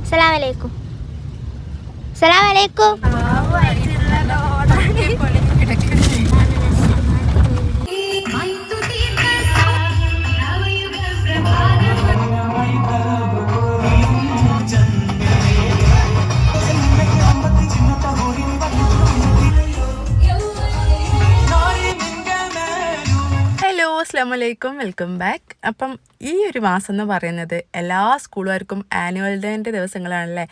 അസ്സലാമലൈക്കും. അസ്സലാമലൈക്കും. അസ്സലാമലൈക്കും, വെൽക്കം ബാക്ക്. അപ്പം ഈ ഒരു മാസം എന്ന് പറയുന്നത് എല്ലാ സ്കൂളുകാർക്കും ആനുവൽ ഡേൻ്റെ ദിവസങ്ങളാണല്ലേ.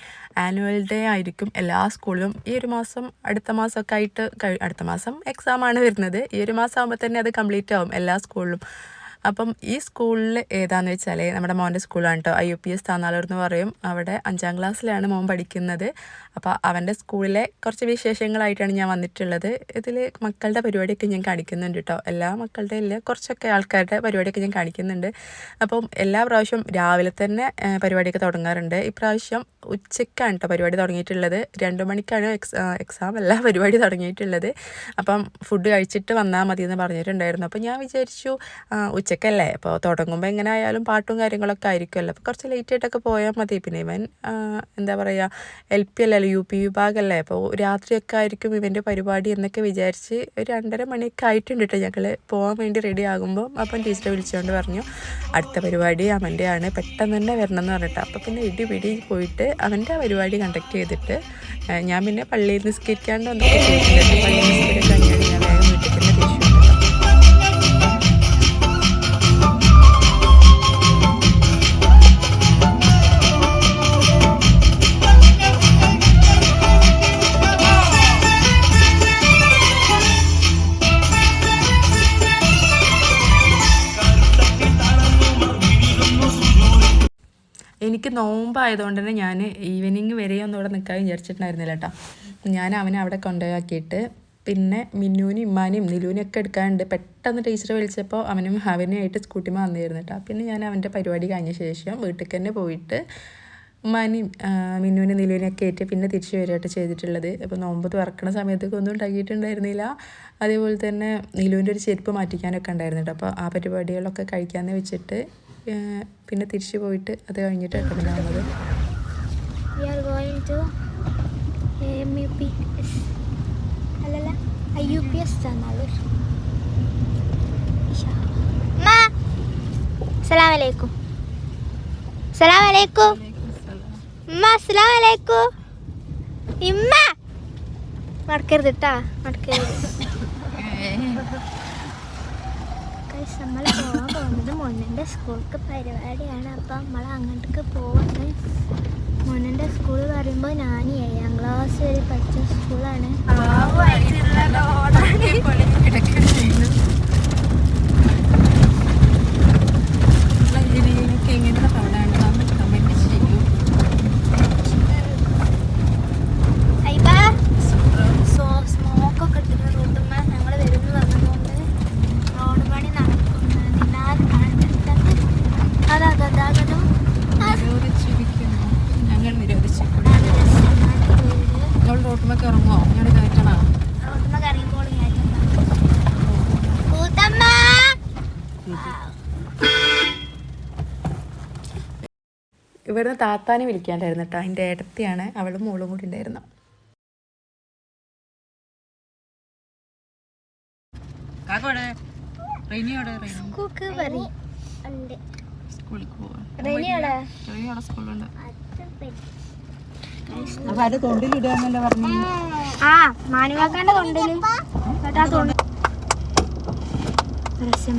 ആനുവൽ ഡേ ആയിരിക്കും എല്ലാ സ്കൂളിലും ഈ ഒരു മാസം. അടുത്ത മാസമൊക്കെ ആയിട്ട് അടുത്ത മാസം എക്സാമാണ് വരുന്നത്. ഈ ഒരു മാസം ആകുമ്പോൾ തന്നെ അത് കംപ്ലീറ്റ് ആവും എല്ലാ സ്കൂളിലും. അപ്പം ഈ സ്കൂളിൽ ഏതാണെന്ന് വെച്ചാൽ നമ്മുടെ മോൻ്റെ സ്കൂളാണ് കേട്ടോ. IUPS താന്നാളൂർ എന്ന് പറയും. അവിടെ 5ാം ക്ലാസ്സിലാണ് മോൻ പഠിക്കുന്നത്. അപ്പോൾ അവൻ്റെ സ്കൂളിലെ കുറച്ച് വിശേഷങ്ങളായിട്ടാണ് ഞാൻ വന്നിട്ടുള്ളത്. ഇതിൽ മക്കളുടെ പരിപാടിയൊക്കെ ഞാൻ കാണിക്കുന്നുണ്ട് കേട്ടോ. എല്ലാ മക്കളുടെ ഇല്ല, കുറച്ചൊക്കെ ആൾക്കാരുടെ പരിപാടിയൊക്കെ ഞാൻ കാണിക്കുന്നുണ്ട്. അപ്പം എല്ലാ പ്രാവശ്യവും രാവിലെ തന്നെ പരിപാടിയൊക്കെ തുടങ്ങാറുണ്ട്. ഇപ്രാവശ്യം ഉച്ചയ്ക്കാണ് കേട്ടോ പരിപാടി തുടങ്ങിയിട്ടുള്ളത്. 2 മണിക്കാണ് എക്സാം അല്ല പരിപാടി തുടങ്ങിയിട്ടുള്ളത്. അപ്പം ഫുഡ് കഴിച്ചിട്ട് വന്നാൽ മതി എന്ന് പറഞ്ഞിട്ടുണ്ടായിരുന്നു. അപ്പോൾ ഞാൻ വിചാരിച്ചു ഉച്ചക്കല്ലേ, അപ്പോൾ തുടങ്ങുമ്പോൾ എങ്ങനെ ആയാലും പാട്ടും കാര്യങ്ങളൊക്കെ ആയിരിക്കുമല്ലോ, അപ്പോൾ കുറച്ച് ലേറ്റായിട്ടൊക്കെ പോയാൽ മതി. പിന്നെ ഇവൻ എന്താ പറയുക, LP അല്ലല്ലോ, UP വിഭാഗമല്ലേ, അപ്പോൾ രാത്രിയൊക്കെ ആയിരിക്കും ഇവൻ്റെ പരിപാടി എന്നൊക്കെ വിചാരിച്ച് ഒരു 2:30 മണിയൊക്കെ ആയിട്ടുണ്ട് കേട്ടോ ഞങ്ങൾ പോകാൻ വേണ്ടി റെഡി ആകുമ്പോൾ. അപ്പം ടീച്ചറെ വിളിച്ചുകൊണ്ട് പറഞ്ഞു അടുത്ത പരിപാടി അവൻ്റെ ആണ്, പെട്ടെന്ന് തന്നെ വരണം എന്ന് പറഞ്ഞിട്ട്. അപ്പോൾ പിന്നെ ഇടിപിടി പോയിട്ട് അവൻ്റെ പരിപാടി കണ്ടക്ട് ചെയ്തിട്ട് ഞാൻ പിന്നെ പള്ളിയിൽ നിസ്കരിക്കാണ്ട് വന്നൊക്കെ ചെയ്തിട്ടുണ്ട്. പള്ളി നിസ്കരിക്കാൻ കഴിഞ്ഞാൽ ഞാൻ വേഗം വീട്ടിൽ തന്നെ തിരിച്ചു. എനിക്ക് നോമ്പായതുകൊണ്ട് തന്നെ ഞാൻ ഈവനിങ് വരെയൊന്നും ഇവിടെ നിൽക്കാൻ വിചാരിച്ചിട്ടുണ്ടായിരുന്നില്ല കേട്ടോ. ഞാൻ അവനെ അവിടെ കൊണ്ടുപോയാക്കിയിട്ട് പിന്നെ മിന്നൂനും ഇമ്മാനും നിലൂനൊക്കെ എടുക്കാനുണ്ട്. പെട്ടെന്ന് ടീച്ചറെ വിളിച്ചപ്പോൾ അവനായിട്ട് സ്കൂട്ടിമ വന്നിരുന്നു കേട്ടോ. പിന്നെ ഞാൻ അവൻ്റെ പരിപാടി കഴിഞ്ഞ ശേഷം വീട്ടിൽ തന്നെ പോയിട്ട് ഉമ്മാനെയും മിന്നൂനും നിലൂനൊക്കെ ആയിട്ട് പിന്നെ തിരിച്ചു വരികയായിട്ട് ചെയ്തിട്ടുള്ളത്. അപ്പോൾ നോമ്പ് തുറക്കണ സമയത്തൊക്കെ ഒന്നും ഉണ്ടാക്കിയിട്ടുണ്ടായിരുന്നില്ല. അതേപോലെ തന്നെ നിലൂൻ്റെ ഒരു ചെരുപ്പ് മാറ്റിക്കാനൊക്കെ ഉണ്ടായിരുന്നു കേട്ടോ. അപ്പോൾ ആ പരിപാടികളൊക്കെ കഴിക്കാമെന്ന് വെച്ചിട്ട് പിന്നെ തിരിച്ചു പോയിട്ട് അത് കഴിഞ്ഞിട്ട് പിന്നെ വന്നത്. IUPS താന്നാളൂർ. അസ്സലാമലൈക്കും. അസ്സലാമലൈക്കും. ഉമ്മ അസ്സലാമലൈക്കും. ഇമ്മ മടക്കരുത് കേട്ടാ, മടക്കരുത്. നമ്മൾ പോകാൻ പോകുന്നത് മോനൻ്റെ സ്കൂൾക്ക് പരിപാടിയാണ്. അപ്പം നമ്മൾ അങ്ങോട്ടേക്ക് പോകുന്നത്. മോനൻ്റെ സ്കൂൾ പറയുമ്പോൾ ഞാൻ 7ാം ക്ലാസ് വരെ പഠിച്ച സ്കൂളാണ്. സ്മോക്കൊക്കെ ഇട്ടിട്ട് റോഡുമ്മ ഞങ്ങൾ വരുന്നു പറഞ്ഞതുകൊണ്ട് റോഡ് പണി നടക്കുന്നതിനാൽ അതാ ഗതാഗതം ഞങ്ങൾ റോട്ടുമ്മക്ക് ഇറങ്ങുമോ? ഞങ്ങൾ കയറ്റണോ? റോഡുമ്മക്ക് ഇറങ്ങിക്കോളൂ. ഇവിടുന്ന് താത്താനെ വിളിക്കാണ്ടായിരുന്നു കേട്ടോ. അതിൻ്റെ ഏട്ടത്തിയാണ്, അവളും മോളും കൂടി ഉണ്ടായിരുന്നു.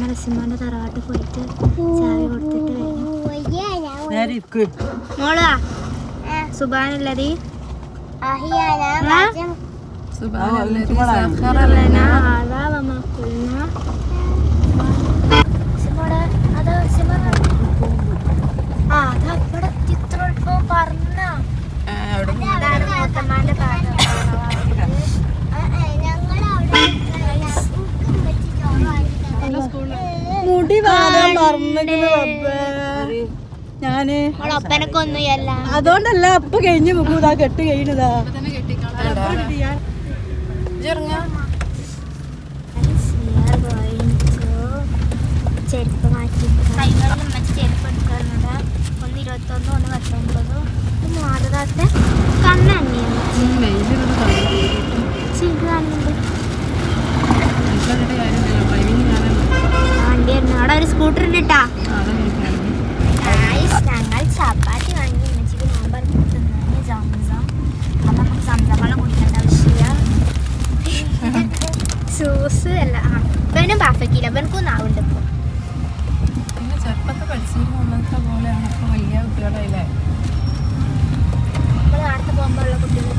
റസിമാന്റെ തറവാട്ട് പോയിട്ട് ചാവി കൊടുത്തിട്ട് മോളാ സുബാനുള്ളതി മുടി വാങ്ങാൻ പറഞ്ഞിരുന്നു ഞാന്. അതുകൊണ്ടല്ല അപ്പൊ കഴിഞ്ഞു പോകും. കെട്ട് കഴിയണതാ. ചെരുപ്പ് മാറ്റി ചെരുപ്പ് എടുക്കാറുണ്ട്. 1 21 1 19 മാതൃക കൊച്ചിയിൽ ഉള്ളത്തെ പോലെയാണ് ഇപ്പോൾ വലിയ കുട്ടികളല്ലേ. നമ്മൾ നാട്ടിൽ പോകുമ്പോൾ ഉള്ള കുട്ടികൾ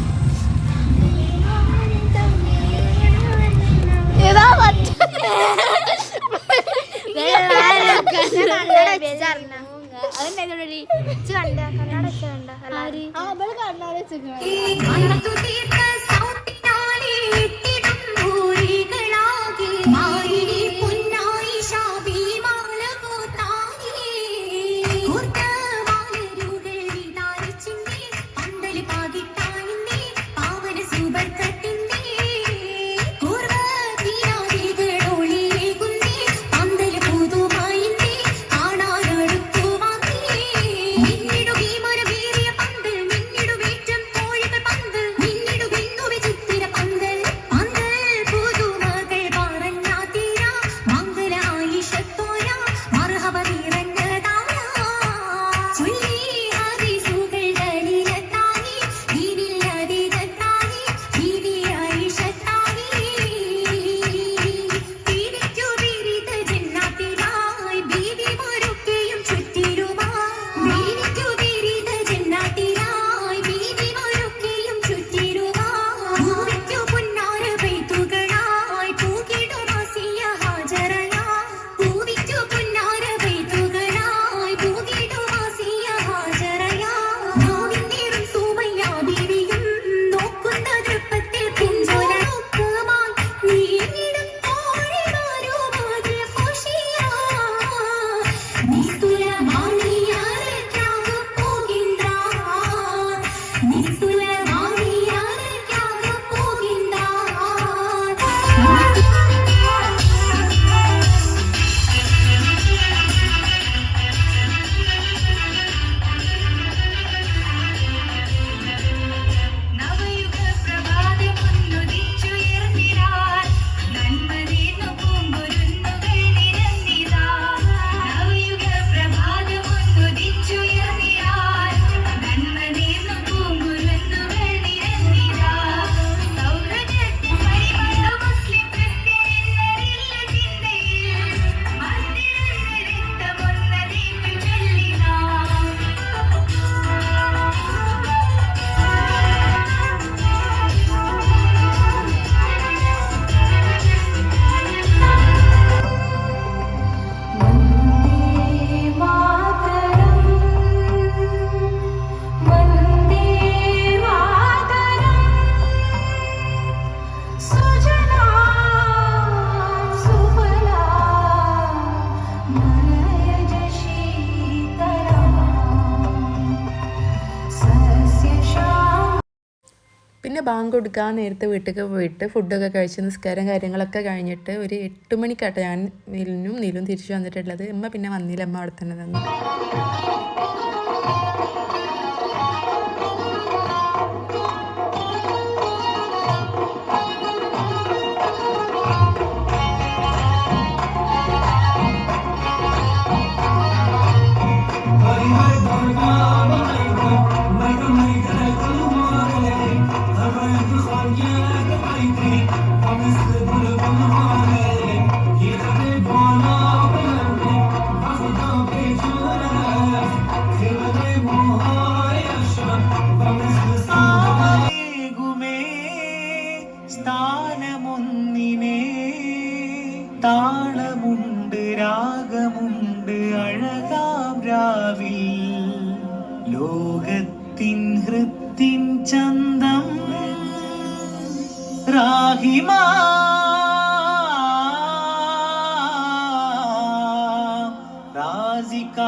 പിന്നെ ബാങ്ക് കൊടുക്കാൻ നേരത്തെ വീട്ടിലേക്ക് പോയിട്ട് ഫുഡൊക്കെ കഴിച്ച് നിസ്കാരം കാര്യങ്ങളൊക്കെ കഴിഞ്ഞിട്ട് ഒരു 8 മണിക്കാട്ടെ ഞാൻ നീലും തിരിച്ചു വന്നിട്ടുള്ളത്. അമ്മ പിന്നെ വന്നില്ല, അമ്മ അവിടെ തന്നെ തന്നു. താളമുണ്ട് രാഗമുണ്ട് അഴകാം രാവിൽ ലോകത്തിൻ ഹൃത്തിൻ ചന്തം റാഹിമ റാസിക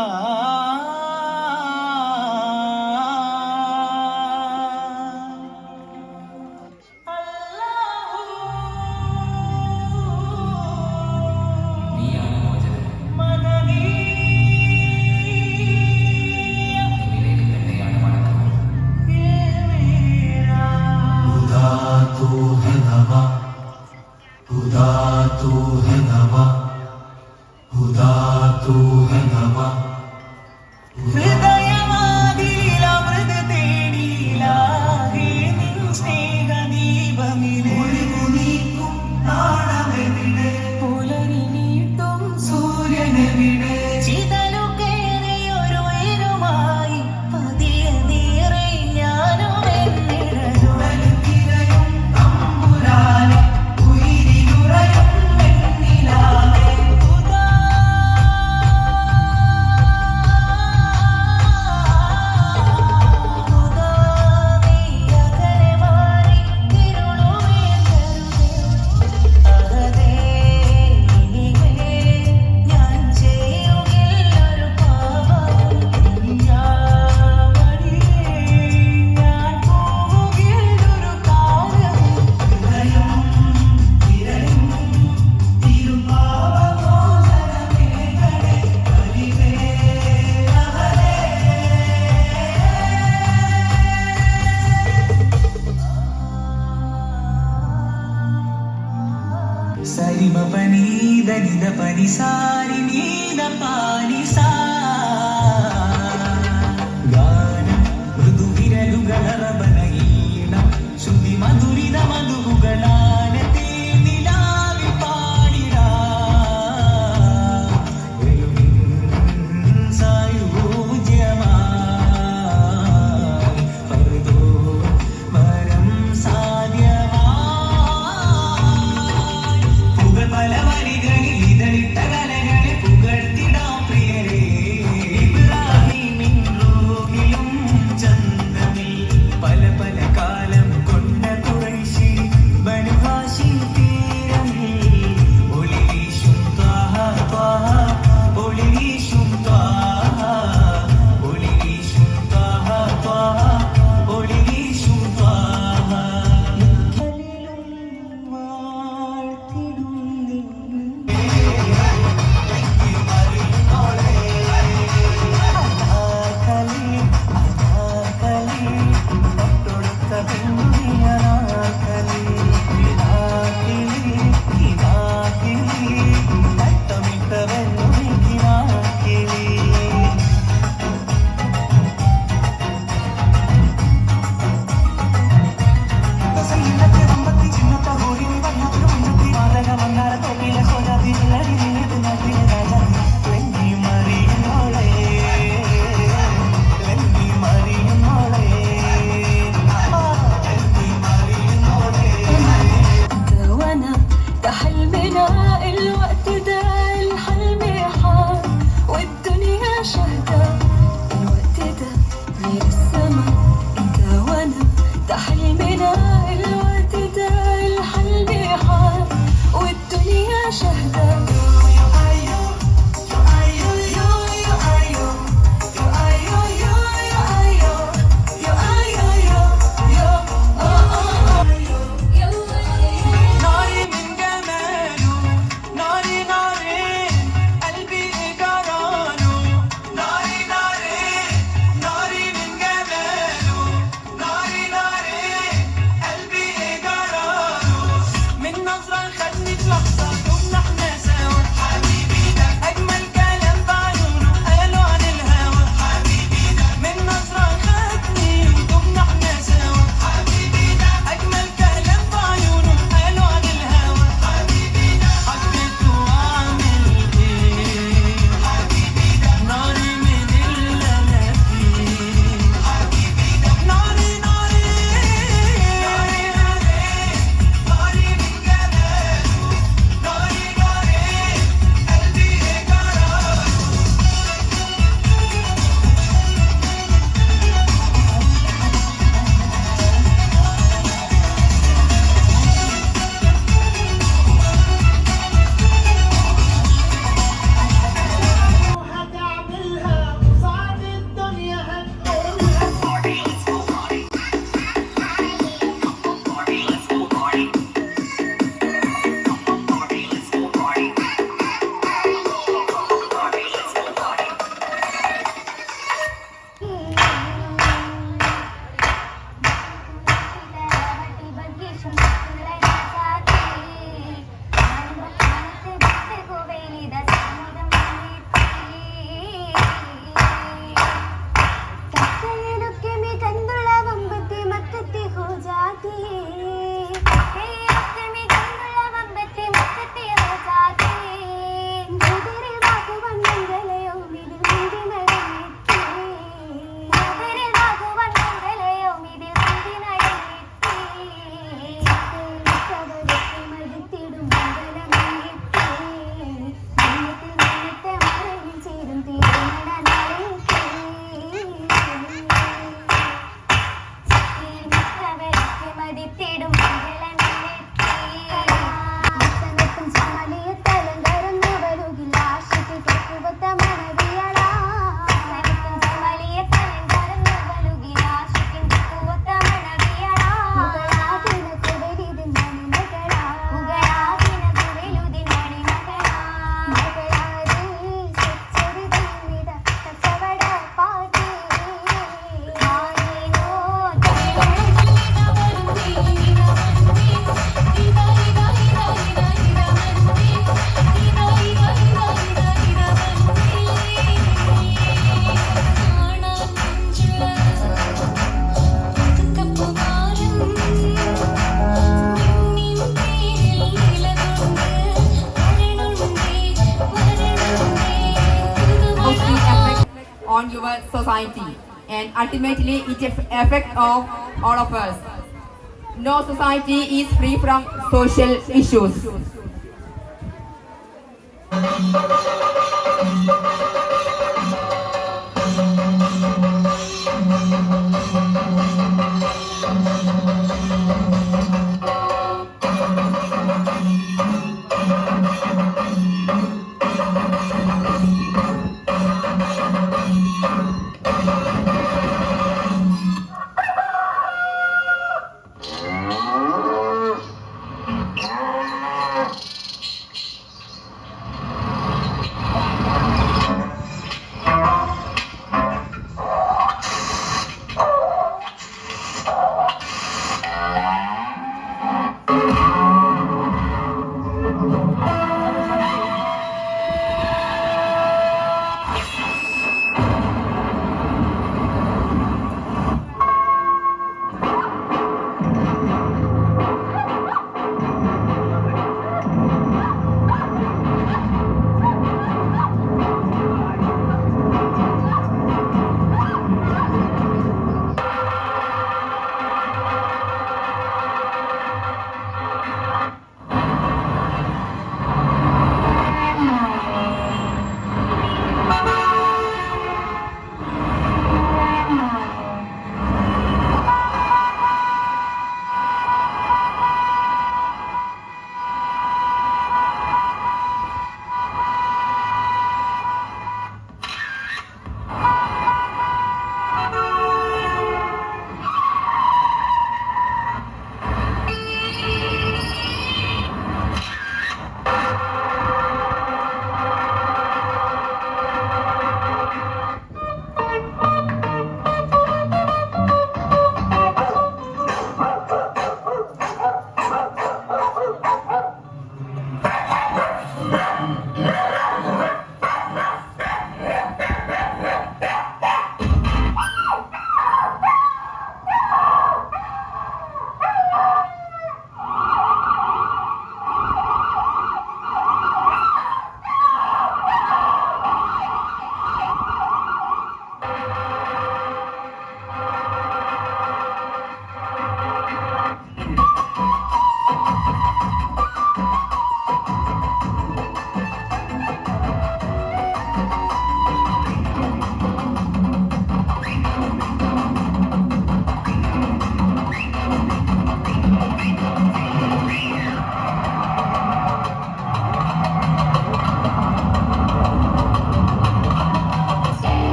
നിസാരി നീന പാനിസാ ഗാനം മൃദുവിരലുകളറബനീണം ശ്രുതി മധുരിത മധുഗുകളാനത്തെ നിലാവി പാടിടാ സായുജ്യമായി പറുതോ വരം സാധ്യമായി പുകൾ പല വരികളിൽ ഇതളിട്ട കലകളെ പുകഴ്ത്തിടാം പ്രിയരേ ഇബ്രാഹിമിൻ റൂഹിലും ചന്തമിൽ പല പല കാലം കൊണ്ട കുറൈശി ബനു ഹാശിം തീരമിൽ ഒളി വീശും ത്വാഹ ത്വാഹ ഒളി വീശും ത്വാഹ ഒളി വീശും ത്വാഹ ത്വാഹ ഒളി വീശും Thwaha മുഖലിലും വാഴ്ത്തിടും وانا ده حلمنا الوقت ده الحلم حار والدنيا شهدة الوقت ده غير السما انت وانا ده حلمنا الوقت ده الحلم حار والدنيا شهدة ناري من جماله ناري ناري قلبي جراله ناري ناري ناري من جماله ناري ناري قلبي جراله من نظرة خدني في لحظة دمنا احنا سوا your society, and ultimately it affects of all of us. No society is free from social issues.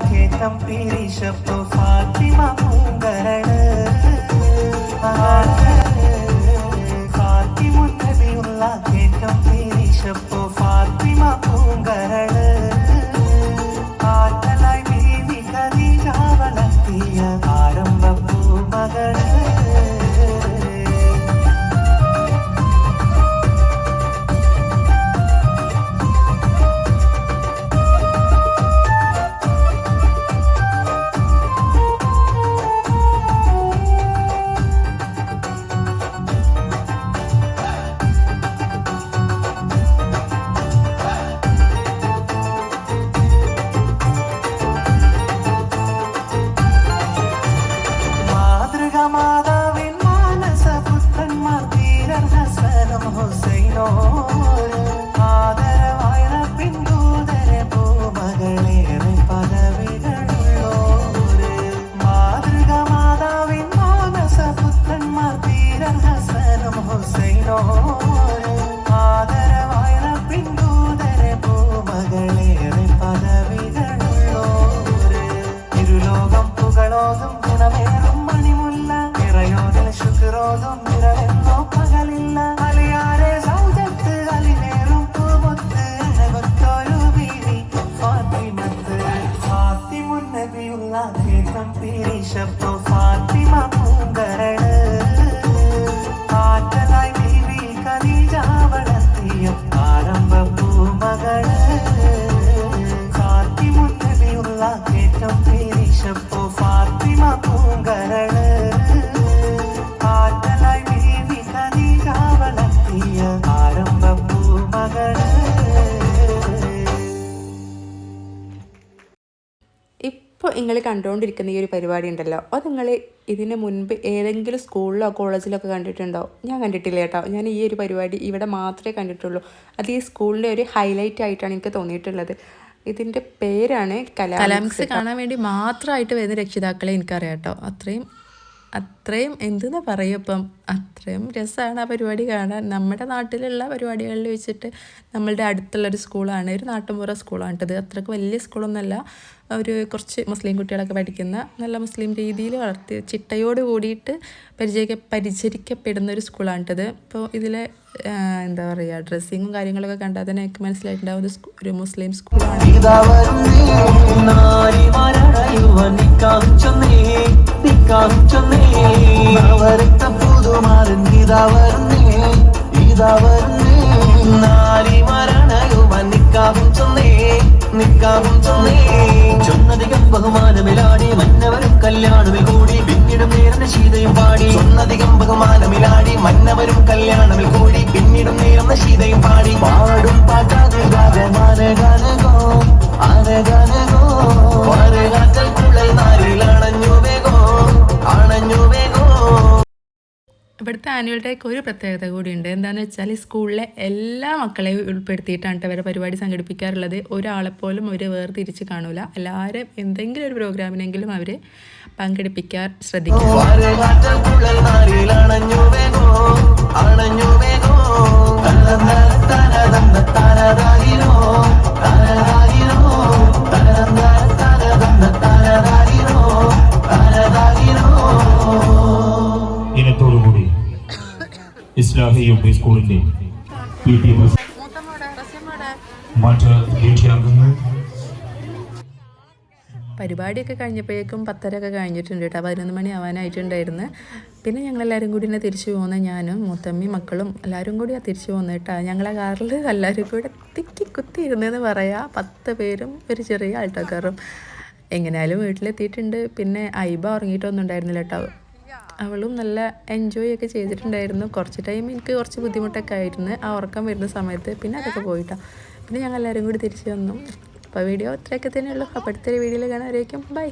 കേറ്റം പിരിശപ്പോ Fathima പൂങ്കരള് ഫാത്തിമുന്നബിയുള്ള കേറ്റം പിരിശപ്പോ Fathima പൂങ്കരള് ആറ്റലായി ബീവി ഖദീജ വളർത്തിയ ആരംഭ പൂമകള് മാതാവിൻ മാനസപുത്രന്മാർ ധീരർ ഹസനും ഹുസൈനോര് ആദരവായ പിന്ദൂതരെ പൂമകളേറെ പദവികളുള്ളോര് മാതൃകമാതാവിൻ മാനസപുത്രന്മാർ ധീരർ ഹസനും ഹുസൈനോര് ആദരവായ പിന്ദൂതരെ പൂമകളേറെ പദവികളുള്ളോര് ഇരുലോകം പുകളോതും ഗുണമേറും ശുക്രോതും നിറവെന്നോ പകലില്ല അലിയാരെ സൗജത്ത് അലിനേറും പൂമൊത്ത് അഴകൊത്തൊരു ബീവി ഫാത്തിമത്ത് ഫാത്തിമുന്നബിയുള്ള കേറ്റം പിരിശപ്പോ ഫാത്തിമ പൂങ്കരള് ആറ്റലായി ബീവി ഖദീജ വളർത്തിയ ആരംഭ പൂമകള് ഫാത്തിമുന്നബിയുള്ള കേറ്റം പിരിശപ്പോ ഫാത്തിമ പൂങ്കരള് ഇപ്പോൾ നിങ്ങൾ കണ്ടുകൊണ്ടിരിക്കുന്ന ഈ ഒരു പരിപാടി ഉണ്ടല്ലോ അത് നിങ്ങൾ ഇതിന് മുൻപ് ഏതെങ്കിലും സ്കൂളിലോ കോളേജിലോ ഒക്കെ കണ്ടിട്ടുണ്ടോ? ഞാൻ കണ്ടിട്ടില്ല കേട്ടോ. ഞാൻ ഈ ഒരു പരിപാടി ഇവിടെ മാത്രമേ കണ്ടിട്ടുള്ളൂ. അത് ഈ സ്കൂളിൻ്റെ ഒരു ഹൈലൈറ്റ് ആയിട്ടാണ് എനിക്ക് തോന്നിയിട്ടുള്ളത്. ഇതിൻ്റെ പേരാണ് കലാമിക്സ്. കാണാൻ വേണ്ടി മാത്രമായിട്ട് വരുന്ന രക്ഷിതാക്കളെ എനിക്കറിയാം കേട്ടോ. അത്രയും എന്തെന്ന് പറയും, ഇപ്പം അത്രയും രസമാണ് ആ പരിപാടി കാണാൻ. നമ്മുടെ നാട്ടിലുള്ള പരിപാടികളിൽ വെച്ചിട്ട് നമ്മളുടെ അടുത്തുള്ളൊരു സ്കൂളാണ്, ഒരു നാട്ടുമ്പുറ സ്കൂളാണ് കേട്ടത്. അത്രയ്ക്ക് വലിയ സ്കൂളൊന്നുമല്ല, ഒരു കുറച്ച് മുസ്ലിം കുട്ടികളൊക്കെ പഠിക്കുന്ന നല്ല മുസ്ലിം രീതിയിൽ വളർത്തി ചിട്ടയോട് കൂടിയിട്ട് പരിചരിക്കപ്പെടുന്ന ഒരു സ്കൂളാണ് കേട്ടത്. ഇപ്പോൾ ഇതിലെ എന്താ പറയുക, ഡ്രസ്സിങ്ങും കാര്യങ്ങളൊക്കെ കണ്ടാൽ തന്നെ എനിക്ക് മനസ്സിലായിട്ടുണ്ടാവുന്ന ഒരു മുസ്ലിം സ്കൂളാണ്. ചൊന്നധികം ബഹുമാനമിലാടി മന്നവരും കല്യാണമിൽ കൂടി പിന്നീടും നേർന്ന ശീതയും പാടി. ചൊന്നധികം ബഹുമാനമിലാടി മന്നവരും കല്യാണമിൽ കൂടി പിന്നീടും നേർന്ന ശീതയും പാടി. പാടും പാട്ടാതെ ഗാനഗാനഗോ ആനഗാനഗോ വാരകാറ്റൽ കുഴൽ നാരിൽ അണഞ്ഞു വേഗോ അണഞ്ഞു വേഗോ. ഇവിടുത്തെ ആനുവൽ ഡേക്ക് ഒരു പ്രത്യേകത കൂടിയുണ്ട്. എന്താണെന്ന് വെച്ചാൽ സ്കൂളിലെ എല്ലാ മക്കളെയും ഉൾപ്പെടുത്തിയിട്ടാണ് ഇവരെ പരിപാടി സംഘടിപ്പിക്കാറുള്ളത്. ഒരാളെപ്പോലും അവർ വേർതിരിച്ച് കാണൂല. എല്ലാവരും എന്തെങ്കിലും ഒരു പ്രോഗ്രാമിനെങ്കിലും അവർ പങ്കെടുപ്പിക്കാൻ ശ്രദ്ധിക്കും. ഇനത്തോടുകൂടി ഇസ്ലാഹി യു പി സ്കൂളിന്റെ PT മറ്റ് വീക്ഷണങ്ങൾ പരിപാടിയൊക്കെ കഴിഞ്ഞപ്പോഴേക്കും 10:30 കഴിഞ്ഞിട്ടുണ്ട് കേട്ടോ. 11 മണി ആവാനായിട്ടുണ്ടായിരുന്നു. പിന്നെ ഞങ്ങളെല്ലാവരും കൂടി തന്നെ തിരിച്ചു പോകുന്ന ഞാനും മൂത്തമ്മയും മക്കളും എല്ലാവരും കൂടി തിരിച്ചു പോകുന്നത് കേട്ടോ. ഞങ്ങളെ കാറിൽ എല്ലാവരും കൂടെ തിക്കി കുത്തി ഇരുന്നെന്ന് പറയാം. 10 പേരും ഒരു ചെറിയ ആൾട്ടക്കാരും. എങ്ങനെയാലും വീട്ടിലെത്തിയിട്ടുണ്ട്. പിന്നെ ഐബ ഉറങ്ങിയിട്ടൊന്നും ഉണ്ടായിരുന്നില്ല കേട്ടോ. അവളും നല്ല എൻജോയ് ഒക്കെ ചെയ്തിട്ടുണ്ടായിരുന്നു. കുറച്ച് ടൈം എനിക്ക് കുറച്ച് ബുദ്ധിമുട്ടൊക്കെ ആയിരുന്നു ആ ഉറക്കം വരുന്ന സമയത്ത്. പിന്നെ അതൊക്കെ പോയിട്ടാണ്. പിന്നെ ഞങ്ങൾ എല്ലാവരും കൂടി തിരിച്ചു വന്നു. അപ്പോൾ വീഡിയോ ഇത്രയൊക്കെ തന്നെയുള്ളൂ. അപ്പോൾ അടുത്തൊരു വീഡിയോയിൽ കാണാൻ ആയിരിക്കും. ബൈ.